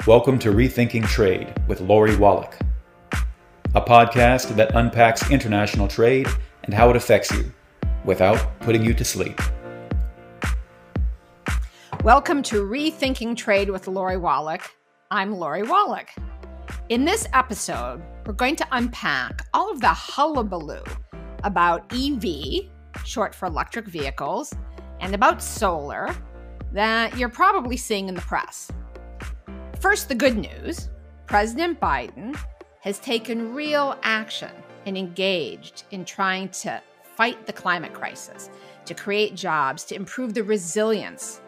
Welcome to Rethinking Trade with Lori Wallach, a podcast that unpacks international trade and how it affects you without putting you to sleep. Welcome to Rethinking Trade with Lori Wallach. I'm Lori Wallach. In this episode, we're going to unpack all of the hullabaloo about EV, short for electric vehicles, and about solar that you're probably seeing in the press. First, the good news. President Biden has taken real action and engaged in trying to fight the climate crisis, to create jobs, to improve the resilience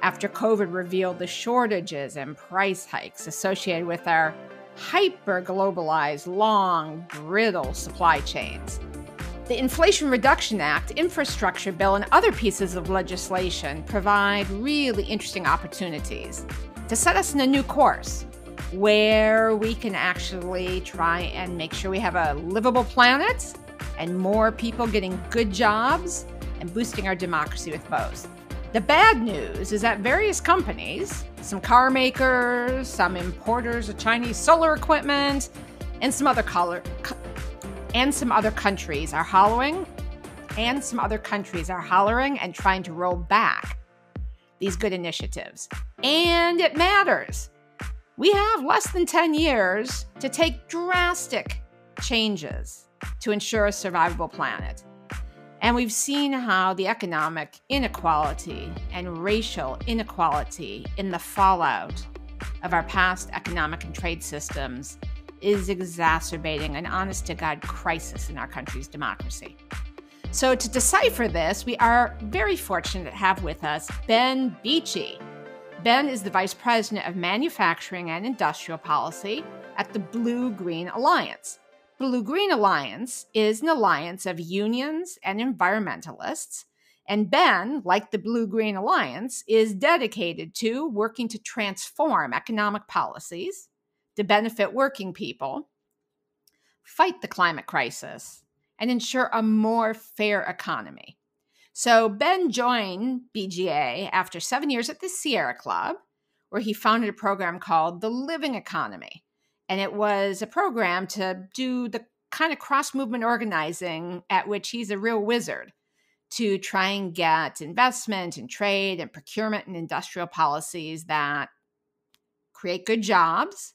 after COVID revealed the shortages and price hikes associated with our hyper-globalized, long, brittle supply chains. The Inflation Reduction Act, infrastructure bill, and other pieces of legislation provide really interesting opportunities to set us in a new course where we can actually try and make sure we have a livable planet and more people getting good jobs and boosting our democracy with both. The bad news is that various companies, some car makers, some importers of Chinese solar equipment, and some other countries are hollering and trying to roll back these good initiatives. And it matters. We have less than 10 years to take drastic changes to ensure a survivable planet. And we've seen how the economic inequality and racial inequality in the fallout of our past economic and trade systems is exacerbating an honest-to-God crisis in our country's democracy. So to decipher this, we are very fortunate to have with us Ben Beachy. Ben is the Vice President of Manufacturing and Industrial Policy at the BlueGreen Alliance. BlueGreen Alliance is an alliance of unions and environmentalists, and Ben, like the BlueGreen Alliance, is dedicated to working to transform economic policies to benefit working people, fight the climate crisis, and ensure a more fair economy. So Ben joined BGA after 7 years at the Sierra Club, where he founded a program called the Living Economy. And it was a program to do the kind of cross-movement organizing at which he's a real wizard to try and get investment and trade and procurement and industrial policies that create good jobs,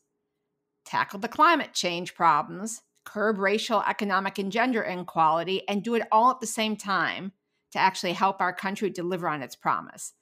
tackle the climate change problems, curb racial, economic, and gender inequality, and do it all at the same time to actually help our country deliver on its promise.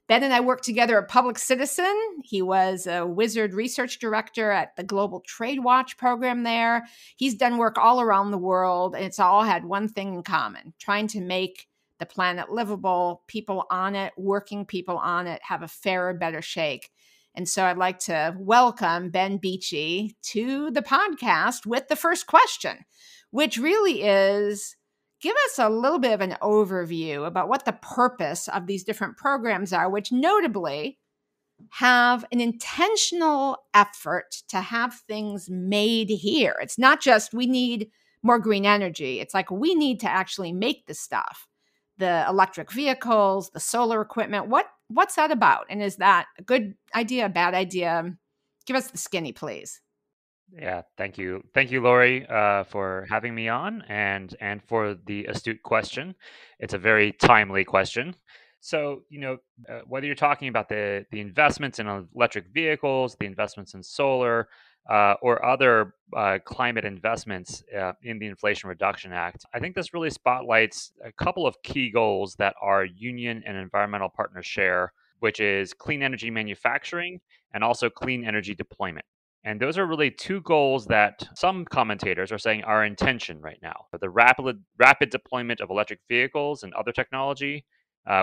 Ben and I worked together at Public Citizen. He was a wizard research director at the Global Trade Watch program there. He's done work all around the world, and it's all had one thing in common: trying to make the planet livable, people on it, working people on it, have a fairer, better shake. And so I'd like to welcome Ben Beachy to the podcast with the first question, which really is, give us a little bit of an overview about what the purpose of these different programs are, which notably have an intentional effort to have things made here. It's not just we need more green energy. It's like we need to actually make the stuff, the electric vehicles, the solar equipment. What's that about? And is that a good idea, a bad idea? Give us the skinny, please. Yeah, thank you. Thank you, Lori, for having me on and for the astute question. It's a very timely question. So, whether you're talking about the investments in electric vehicles, the investments in solar, or other climate investments in the Inflation Reduction Act, I think this really spotlights a couple of key goals that our union and environmental partners share, which is clean energy manufacturing and also clean energy deployment. And those are really two goals that some commentators are saying are in tension right now. The rapid deployment of electric vehicles and other technology,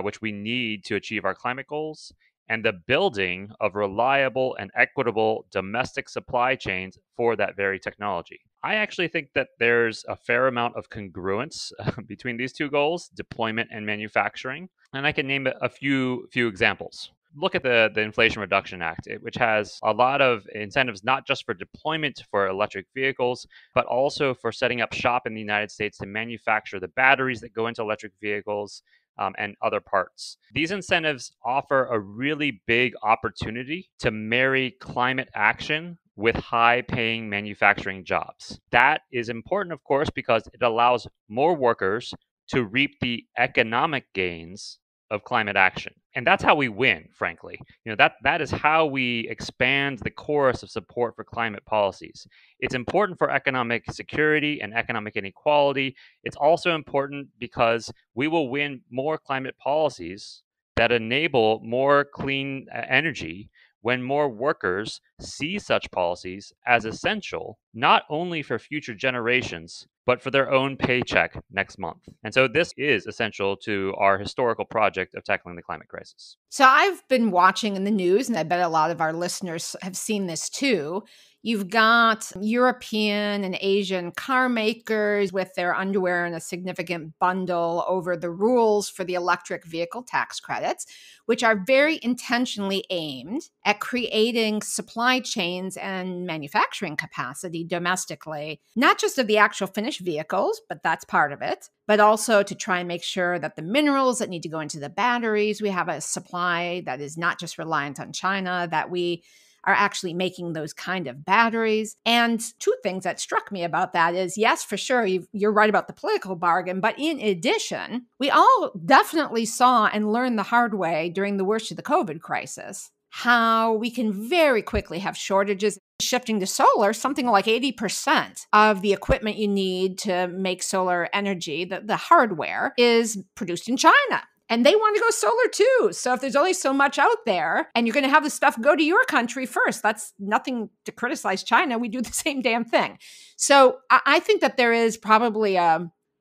which we need to achieve our climate goals, and the building of reliable and equitable domestic supply chains for that very technology. I actually think that there's a fair amount of congruence between these two goals, deployment and manufacturing. And I can name a few examples. Look at the Inflation Reduction Act, which has a lot of incentives, not just for deployment for electric vehicles, but also for setting up shop in the United States to manufacture the batteries that go into electric vehicles, and other parts. These incentives offer a really big opportunity to marry climate action with high-paying manufacturing jobs. That is important, of course, because it allows more workers to reap the economic gains of climate action. And that's how we win, frankly. That is how we expand the chorus of support for climate policies. It's important for economic security and economic inequality. It's also important because we will win more climate policies that enable more clean energy when more workers see such policies as essential, not only for future generations, but for their own paycheck next month. And so this is essential to our historical project of tackling the climate crisis. So I've been watching in the news, and I bet a lot of our listeners have seen this too. You've got European and Asian car makers with their underwear in a significant bundle over the rules for the electric vehicle tax credits, which are very intentionally aimed at creating supply chains and manufacturing capacity domestically, not just of the actual finished vehicles, but that's part of it, but also to try and make sure that the minerals that need to go into the batteries, we have a supply that is not just reliant on China, that we are actually making those kind of batteries. And two things that struck me about that is, yes, for sure, you're right about the political bargain. But in addition, we all definitely saw and learned the hard way during the worst of the COVID crisis how we can very quickly have shortages. Shifting to solar, something like 80% of the equipment you need to make solar energy, the hardware, is produced in China. And they want to go solar too. So if there's only so much out there and you're going to have the stuff go to your country first, that's nothing to criticize China. We do the same damn thing. So I think that there is probably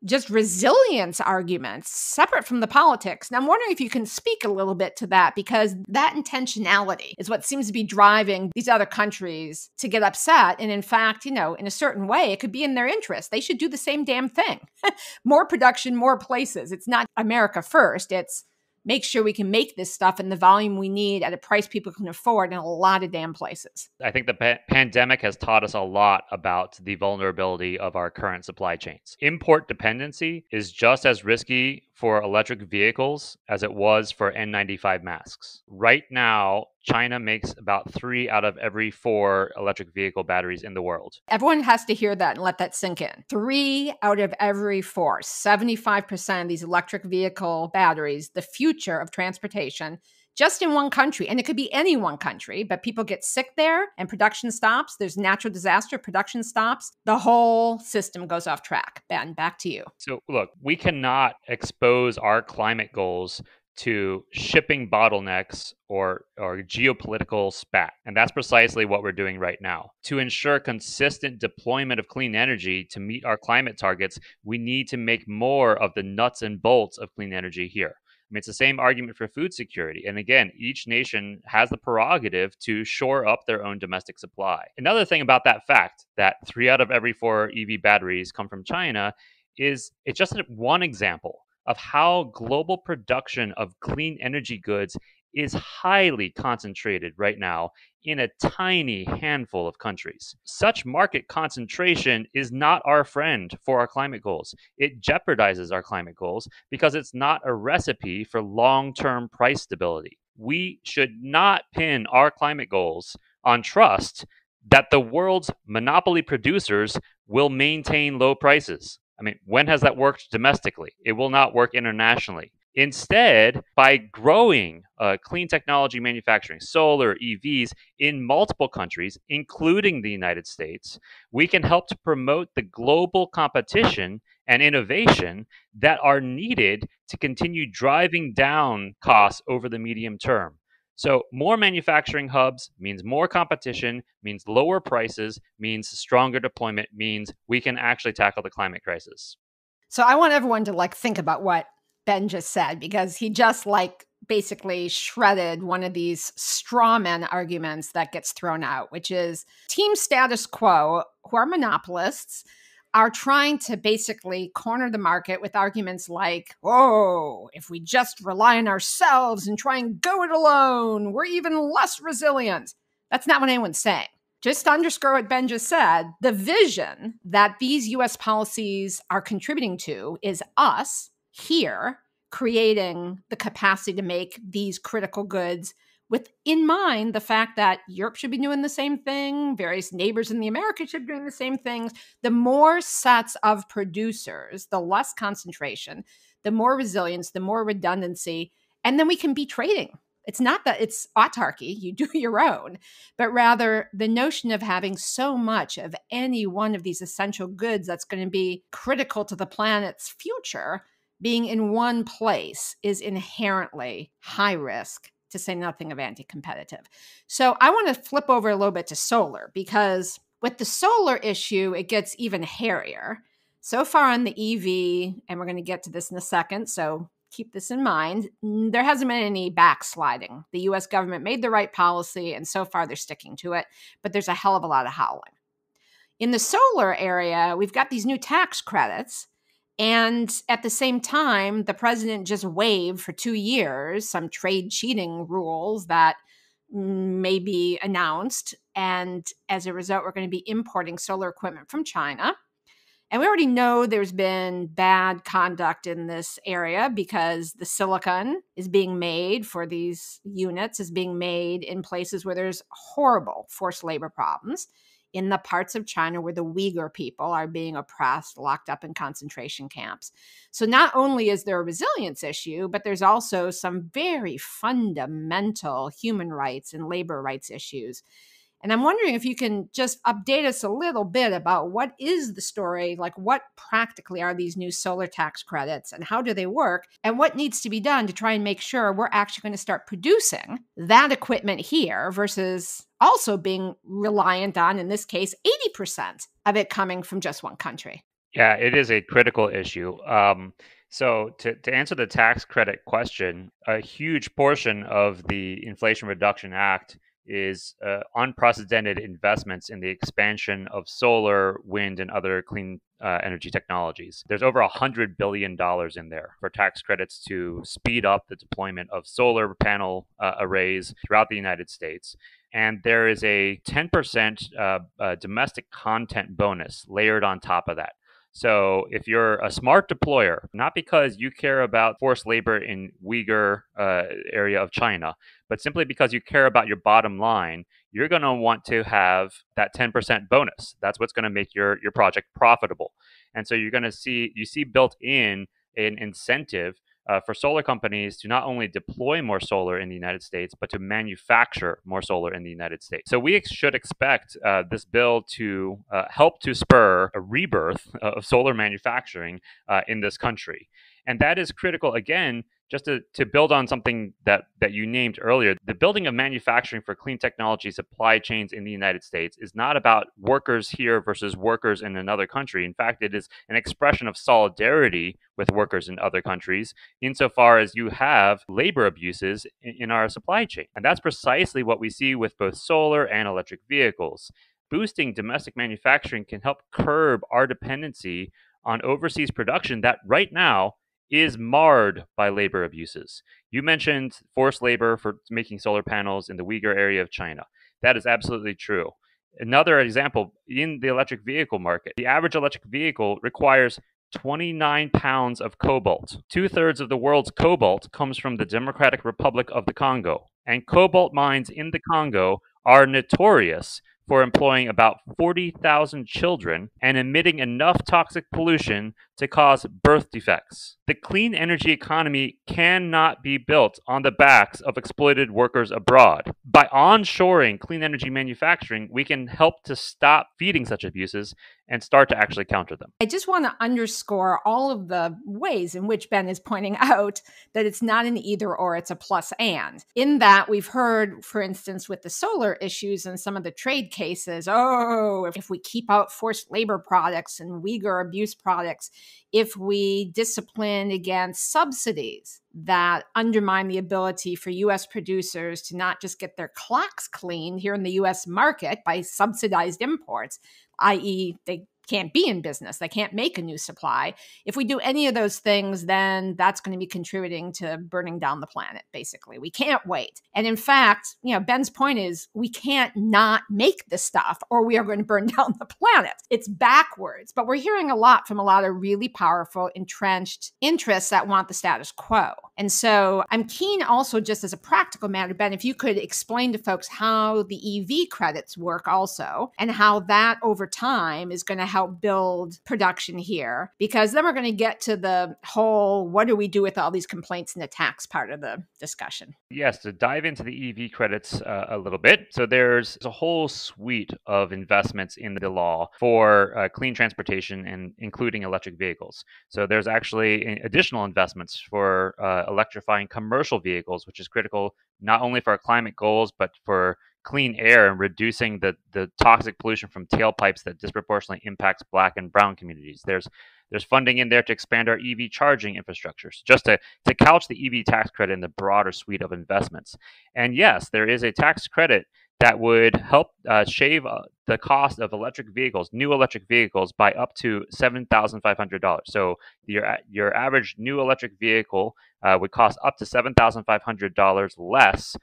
just resilience arguments separate from the politics. Now, I'm wondering if you can speak a little bit to that, because that intentionality is what seems to be driving these other countries to get upset. And in fact, in a certain way, it could be in their interest. They should do the same damn thing. More production, more places. It's not America first. It's make sure we can make this stuff in the volume we need at a price people can afford in a lot of damn places. I think the pandemic has taught us a lot about the vulnerability of our current supply chains. Import dependency is just as risky for electric vehicles as it was for N95 masks. Right now, China makes about 3 out of every 4 electric vehicle batteries in the world. Everyone has to hear that and let that sink in. 3 out of every 4, 75% of these electric vehicle batteries, the future of transportation, just in one country. And it could be any one country, but people get sick there and production stops. There's natural disaster, production stops. The whole system goes off track. Ben, back to you. So look, we cannot expose our climate goals to shipping bottlenecks or geopolitical spat. And that's precisely what we're doing right now. To ensure consistent deployment of clean energy to meet our climate targets, we need to make more of the nuts and bolts of clean energy here. I mean, it's the same argument for food security. And again, each nation has the prerogative to shore up their own domestic supply. Another thing about that fact that 3 out of every 4 EV batteries come from China is it's just one example of how global production of clean energy goods is highly concentrated right now in a tiny handful of countries. Such market concentration is not our friend for our climate goals. It jeopardizes our climate goals because it's not a recipe for long-term price stability. We should not pin our climate goals on trust that the world's monopoly producers will maintain low prices. I mean, when has that worked domestically? It will not work internationally. Instead, by growing clean technology manufacturing, solar, EVs in multiple countries, including the United States, we can help to promote the global competition and innovation that are needed to continue driving down costs over the medium term. So more manufacturing hubs means more competition, means lower prices, means stronger deployment, means we can actually tackle the climate crisis. So I want everyone to think about what Ben just said, because he just basically shredded one of these straw man arguments that gets thrown out, which is team status quo, who are monopolists, are trying to basically corner the market with arguments like, oh, if we just rely on ourselves and try and go it alone, we're even less resilient. That's not what anyone's saying. Just to underscore what Ben just said, the vision that these U.S. policies are contributing to is us here creating the capacity to make these critical goods with in mind the fact that Europe should be doing the same thing, various neighbors in the Americas should be doing the same things. The more sets of producers, the less concentration, the more resilience, the more redundancy, and then we can be trading. It's not that it's autarky, you do your own, but rather the notion of having so much of any one of these essential goods that's going to be critical to the planet's future being in one place is inherently high risk, to say nothing of anti-competitive. So I want to flip over a little bit to solar, because with the solar issue, it gets even hairier. So far on the EV, and we're going to get to this in a second, so keep this in mind, there hasn't been any backsliding. The US government made the right policy, and so far they're sticking to it, but there's a hell of a lot of howling. In the solar area, we've got these new tax credits, and at the same time, the president just waived for 2 years some trade cheating rules that may be announced. And as a result, we're going to be importing solar equipment from China. And we already know there's been bad conduct in this area because the silicon is being made for these units is being made in places where there's horrible forced labor problems, in the parts of China where the Uyghur people are being oppressed, locked up in concentration camps. So not only is there a resilience issue, but there's also some very fundamental human rights and labor rights issues. And I'm wondering if you can just update us a little bit about what is the story, like what practically are these new solar tax credits and how do they work, and what needs to be done to try and make sure we're actually going to start producing that equipment here versus also being reliant on, in this case, 80% of it coming from just one country. Yeah, it is a critical issue. So to answer the tax credit question, a huge portion of the Inflation Reduction Act is unprecedented investments in the expansion of solar, wind, and other clean energy technologies. There's over $100 billion in there for tax credits to speed up the deployment of solar panel arrays throughout the United States. And there is a 10% domestic content bonus layered on top of that. So if you're a smart deployer, not because you care about forced labor in Uyghur area of China, but simply because you care about your bottom line, you're going to want to have that 10% bonus. That's what's going to make your project profitable. And so you see built in an incentive for solar companies to not only deploy more solar in the United States, but to manufacture more solar in the United States. So we should expect this bill to help to spur a rebirth of solar manufacturing in this country. And that is critical, again, just to build on something that you named earlier. The building of manufacturing for clean technology supply chains in the United States is not about workers here versus workers in another country. In fact, it is an expression of solidarity with workers in other countries, insofar as you have labor abuses in our supply chain. And that's precisely what we see with both solar and electric vehicles. Boosting domestic manufacturing can help curb our dependency on overseas production that right now is marred by labor abuses. You mentioned forced labor for making solar panels in the Uyghur area of China. That is absolutely true. Another example, in the electric vehicle market, the average electric vehicle requires 29 pounds of cobalt. 2/3 of the world's cobalt comes from the Democratic Republic of the Congo. And cobalt mines in the Congo are notorious for employing about 40,000 children and emitting enough toxic pollution to cause birth defects. The clean energy economy cannot be built on the backs of exploited workers abroad. By onshoring clean energy manufacturing, we can help to stop feeding such abuses and start to actually counter them. I just want to underscore all of the ways in which Ben is pointing out that it's not an either or, it's a plus and. In that, we've heard, for instance, with the solar issues and some of the trade cases, if we keep out forced labor products and Uyghur abuse products, if we discipline against subsidies that undermine the ability for U.S. producers to not just get their clocks cleaned here in the U.S. market by subsidized imports, i.e. they can't be in business. They can't make a new supply. If we do any of those things, then that's going to be contributing to burning down the planet, basically. We can't wait. And in fact, Ben's point is we can't not make this stuff or we are going to burn down the planet. It's backwards. But we're hearing a lot from a lot of really powerful, entrenched interests that want the status quo. And so I'm keen also, just as a practical matter, Ben, if you could explain to folks how the EV credits work also, and how that over time is going to help build production here, because then we're going to get to the whole, what do we do with all these complaints and attacks part of the discussion. Yes, to dive into the EV credits a little bit. So there's a whole suite of investments in the law for clean transportation and including electric vehicles. So there's actually additional investments for electrifying commercial vehicles, which is critical not only for our climate goals, but for clean air and reducing the toxic pollution from tailpipes that disproportionately impacts Black and Brown communities. There's funding in there to expand our EV charging infrastructure, so just to couch the EV tax credit in the broader suite of investments. And yes, there is a tax credit that would help shave the cost of new electric vehicles, by up to $7,500. So your average new electric vehicle would cost up to $7,500 less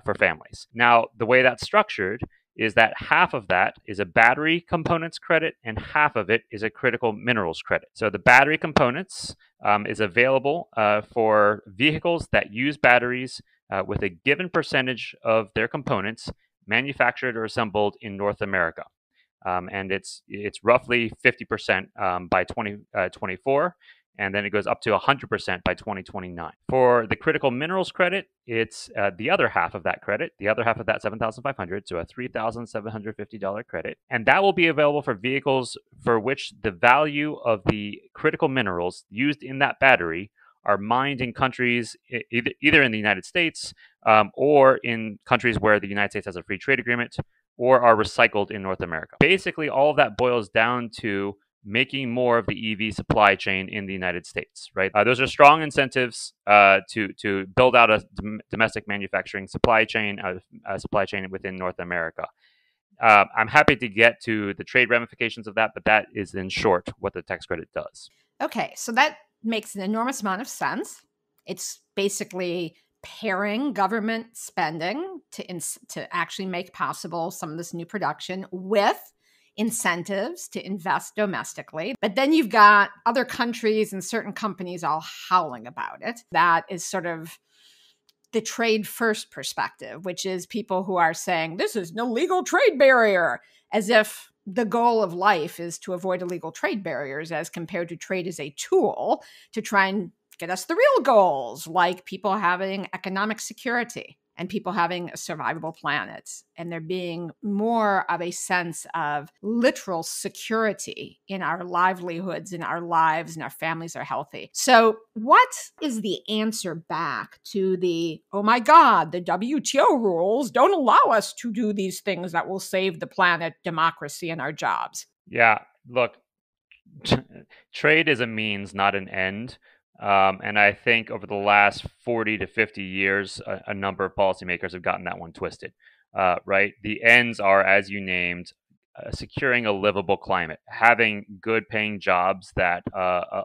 for families. Now, the way that's structured is that half of that is a battery components credit and half of it is a critical minerals credit. So the battery components is available for vehicles that use batteries with a given percentage of their components manufactured or assembled in North America. And it's roughly 50% by 2024. And then it goes up to 100% by 2029. For the critical minerals credit, it's the other half of that credit, the other half of that $7,500, so a $3,750 credit. And that will be available for vehicles for which the value of the critical minerals used in that battery are mined in countries, either in the United States or in countries where the United States has a free trade agreement, or are recycled in North America. Basically, all of that boils down to making more of the EV supply chain in the United States, right? Those are strong incentives to build out a domestic manufacturing supply chain within North America. I'm happy to get to the trade ramifications of that, but that is in short what the tax credit does. Okay, so that makes an enormous amount of sense. It's basically pairing government spending to actually make possible some of this new production with incentives to invest domestically. But then you've got other countries and certain companies all howling about it. That is sort of the trade first perspective, which is people who are saying this is an illegal trade barrier, as if the goal of life is to avoid illegal trade barriers, as compared to trade as a tool to try and get us the real goals, like people having economic security and people having a survivable planet, and there being more of a sense of literal security in our livelihoods, in our lives, and our families are healthy. So what is the answer back to the, oh my God, the WTO rules don't allow us to do these things that will save the planet, democracy, and our jobs? Yeah, look, trade is a means, not an end. And I think over the last 40 to 50 years, a number of policymakers have gotten that one twisted, right? The ends are, as you named, securing a livable climate, having good paying jobs that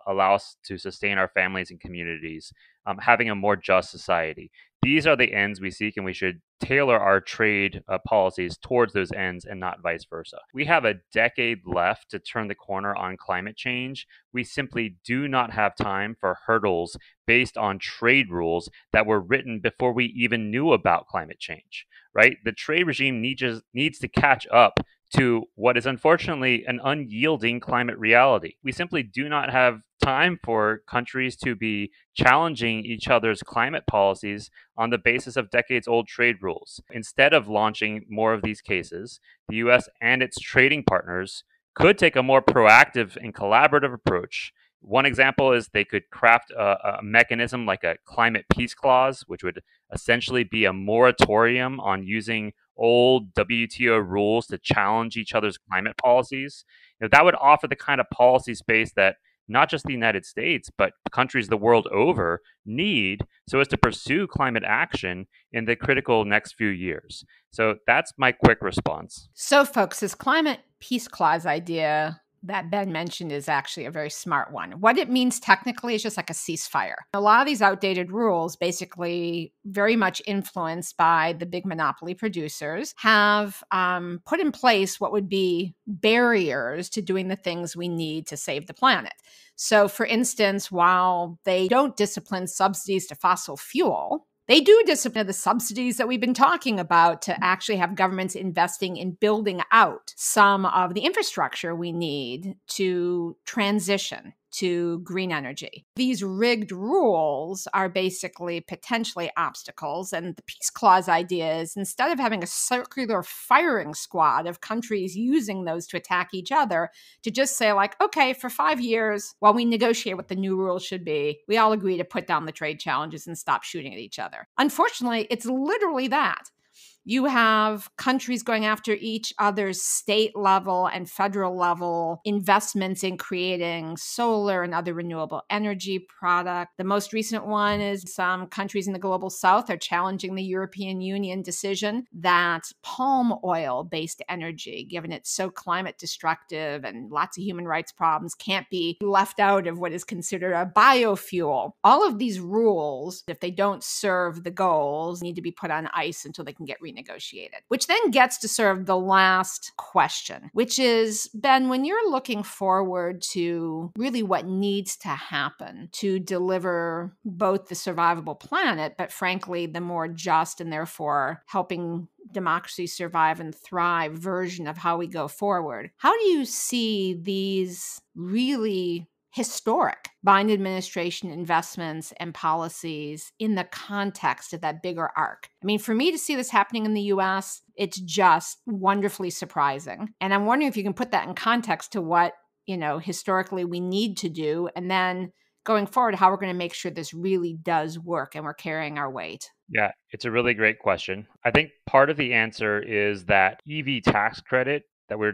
allow us to sustain our families and communities, having a more just society. These are the ends we seek, and we should tailor our trade policies towards those ends and not vice versa. We have a decade left to turn the corner on climate change. We simply do not have time for hurdles based on trade rules that were written before we even knew about climate change, right? The trade regime needs to catch up to what is unfortunately an unyielding climate reality. We simply do not have time for countries to be challenging each other's climate policies on the basis of decades-old trade rules. Instead of launching more of these cases, the U.S. and its trading partners could take a more proactive and collaborative approach. One example is they could craft a mechanism like a climate peace clause, which would essentially be a moratorium on using old WTO rules to challenge each other's climate policies. That would offer the kind of policy space that not just the United States, but countries the world over need so as to pursue climate action in the critical next few years. So that's my quick response. So folks, this climate peace clause idea that Ben mentioned is actually a very smart one. What it means technically is just like a ceasefire. A lot of these outdated rules, basically very much influenced by the big monopoly producers, have put in place what would be barriers to doing the things we need to save the planet. So, for instance, while they don't discipline subsidies to fossil fuel, they do discipline the subsidies that we've been talking about to actually have governments investing in building out some of the infrastructure we need to transition to green energy. These rigged rules are basically potentially obstacles. And the peace clause idea is, instead of having a circular firing squad of countries using those to attack each other, to just say like, okay, for 5 years, while we negotiate what the new rules should be, we all agree to put down the trade challenges and stop shooting at each other. Unfortunately, it's literally that. You have countries going after each other's state level and federal level investments in creating solar and other renewable energy product. The most recent one is some countries in the global south are challenging the European Union decision that palm oil-based energy, given it's so climate destructive and lots of human rights problems, can't be left out of what is considered a biofuel. All of these rules, if they don't serve the goals, need to be put on ice until they can get renegotiated, which then gets to serve the last question, which is, Ben, when you're looking forward to really what needs to happen to deliver both the survivable planet, but frankly, the more just and therefore helping democracy survive and thrive version of how we go forward, how do you see these really historic Biden administration investments and policies in the context of that bigger arc? I mean, for me to see this happening in the US, it's just wonderfully surprising. And I'm wondering if you can put that in context to what, historically we need to do, and then going forward, how we're going to make sure this really does work and we're carrying our weight. Yeah, it's a really great question. I think part of the answer is that EV tax credit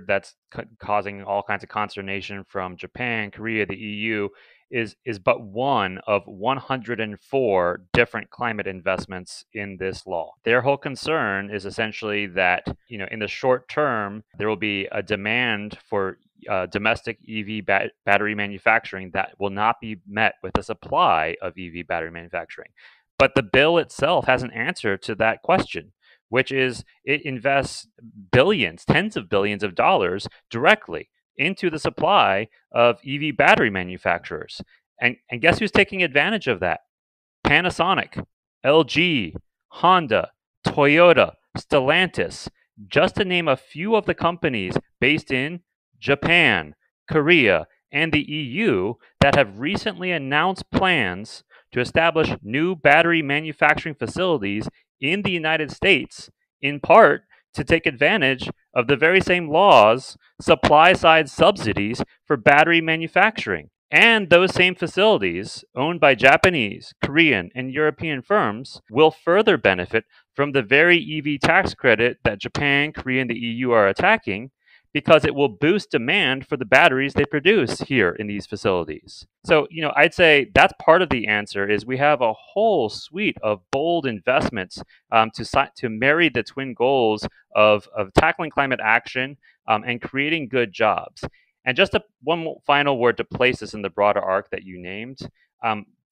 that's causing all kinds of consternation from Japan, Korea, the EU is but one of 104 different climate investments in this law. Their whole concern is essentially that, in the short term, there will be a demand for domestic EV battery manufacturing that will not be met with a supply of EV battery manufacturing. But the bill itself has an answer to that question, which is it invests billions, tens of billions of dollars directly into the supply of EV battery manufacturers. And guess who's taking advantage of that? Panasonic, LG, Honda, Toyota, Stellantis, just to name a few of the companies based in Japan, Korea, and the EU that have recently announced plans to establish new battery manufacturing facilities in the United States, in part to take advantage of the very same laws, supply-side subsidies for battery manufacturing. And those same facilities, owned by Japanese, Korean, and European firms, will further benefit from the very EV tax credit that Japan, Korea, and the EU are attacking, because it will boost demand for the batteries they produce here in these facilities. So, I'd say that's part of the answer is we have a whole suite of bold investments to marry the twin goals of tackling climate action and creating good jobs. And just one final word to place this in the broader arc that you named.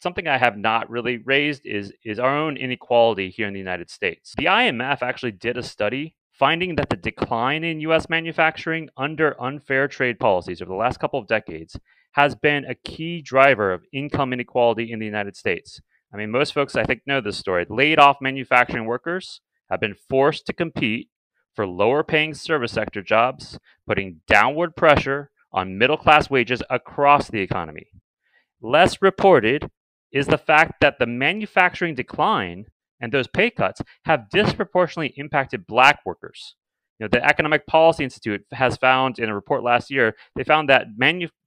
Something I have not really raised is our own inequality here in the United States. The IMF actually did a study finding that the decline in U.S. manufacturing under unfair trade policies over the last couple of decades has been a key driver of income inequality in the United States. I mean, most folks, I think, know this story. Laid off manufacturing workers have been forced to compete for lower paying service sector jobs, putting downward pressure on middle-class wages across the economy. Less reported is the fact that the manufacturing decline and those pay cuts have disproportionately impacted Black workers. The Economic Policy Institute has found in a report last year, they found that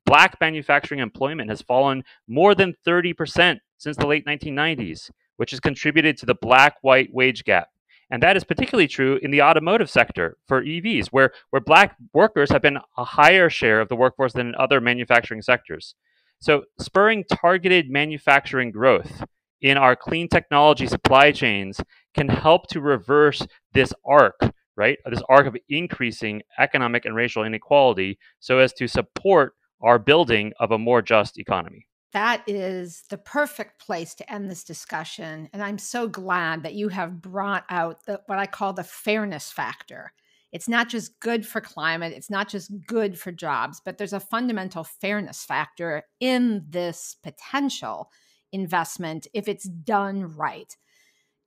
Black manufacturing employment has fallen more than 30% since the late 1990s, which has contributed to the Black-white wage gap. And that is particularly true in the automotive sector for EVs, where Black workers have been a higher share of the workforce than in other manufacturing sectors. So spurring targeted manufacturing growth in our clean technology supply chains can help to reverse this arc right? This arc of increasing economic and racial inequality so as to support our building of a more just economy. That is the perfect place to end this discussion. And I'm so glad that you have brought out what I call the fairness factor. It's not just good for climate, it's not just good for jobs, but there's a fundamental fairness factor in this potential investment if it's done right.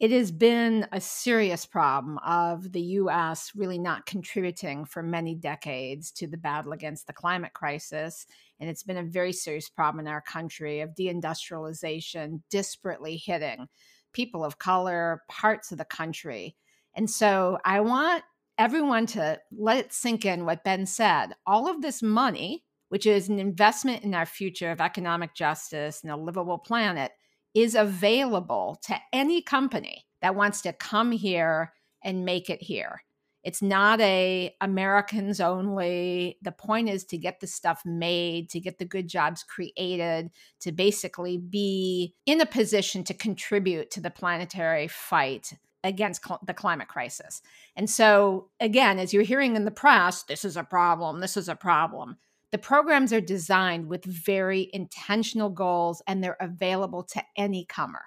It has been a serious problem of the U.S. really not contributing for many decades to the battle against the climate crisis. And it's been a very serious problem in our country of deindustrialization disparately hitting people of color, parts of the country. And so I want everyone to let it sink in what Ben said. All of this money, which is an investment in our future of economic justice and a livable planet, is available to any company that wants to come here and make it here. It's not a Americans only. The point is to get the stuff made, to get the good jobs created, to basically be in a position to contribute to the planetary fight against the climate crisis. And so, again, as you're hearing in the press, this is a problem, this is a problem. The programs are designed with very intentional goals, and they're available to any comer.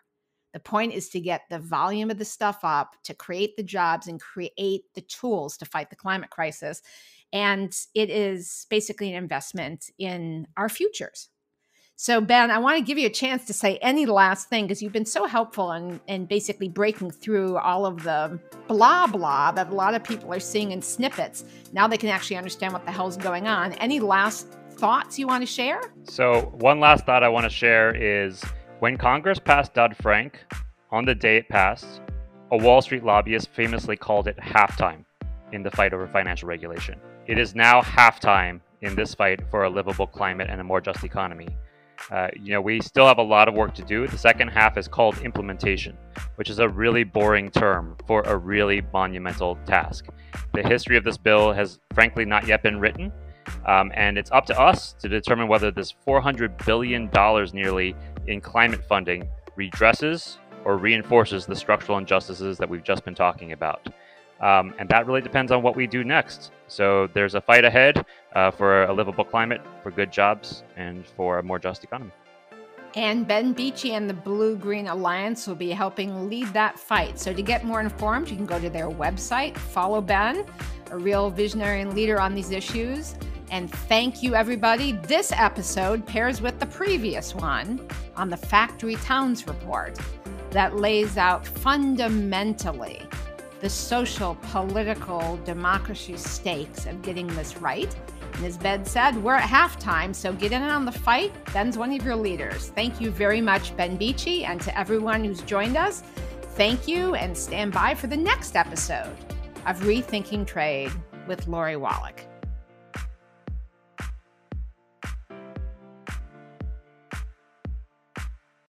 The point is to get the volume of the stuff up, to create the jobs and create the tools to fight the climate crisis. And it is basically an investment in our futures. So, Ben, I want to give you a chance to say any last thing, because you've been so helpful in basically breaking through all of the blah, blah that a lot of people are seeing in snippets. Now they can actually understand what the hell's going on. Any last thoughts you want to share? So one last thought I want to share is when Congress passed Dodd-Frank, on the day it passed, a Wall Street lobbyist famously called it halftime in the fight over financial regulation. It is now halftime in this fight for a livable climate and a more just economy. We still have a lot of work to do. The second half is called implementation, which is a really boring term for a really monumental task. The history of this bill has frankly not yet been written, and it's up to us to determine whether this $400 billion nearly in climate funding redresses or reinforces the structural injustices that we've just been talking about. And that really depends on what we do next. So there's a fight ahead for a livable climate, for good jobs, and for a more just economy. And Ben Beachy and the BlueGreen Alliance will be helping lead that fight. So to get more informed, you can go to their website, follow Ben, a real visionary and leader on these issues. And thank you, everybody. This episode pairs with the previous one on the Factory Towns Report that lays out fundamentally the social, political, democracy stakes of getting this right. And as Ben said, we're at halftime, so get in on the fight. Ben's one of your leaders. Thank you very much, Ben Beachy, and to everyone who's joined us, thank you, and stand by for the next episode of Rethinking Trade with Lori Wallach.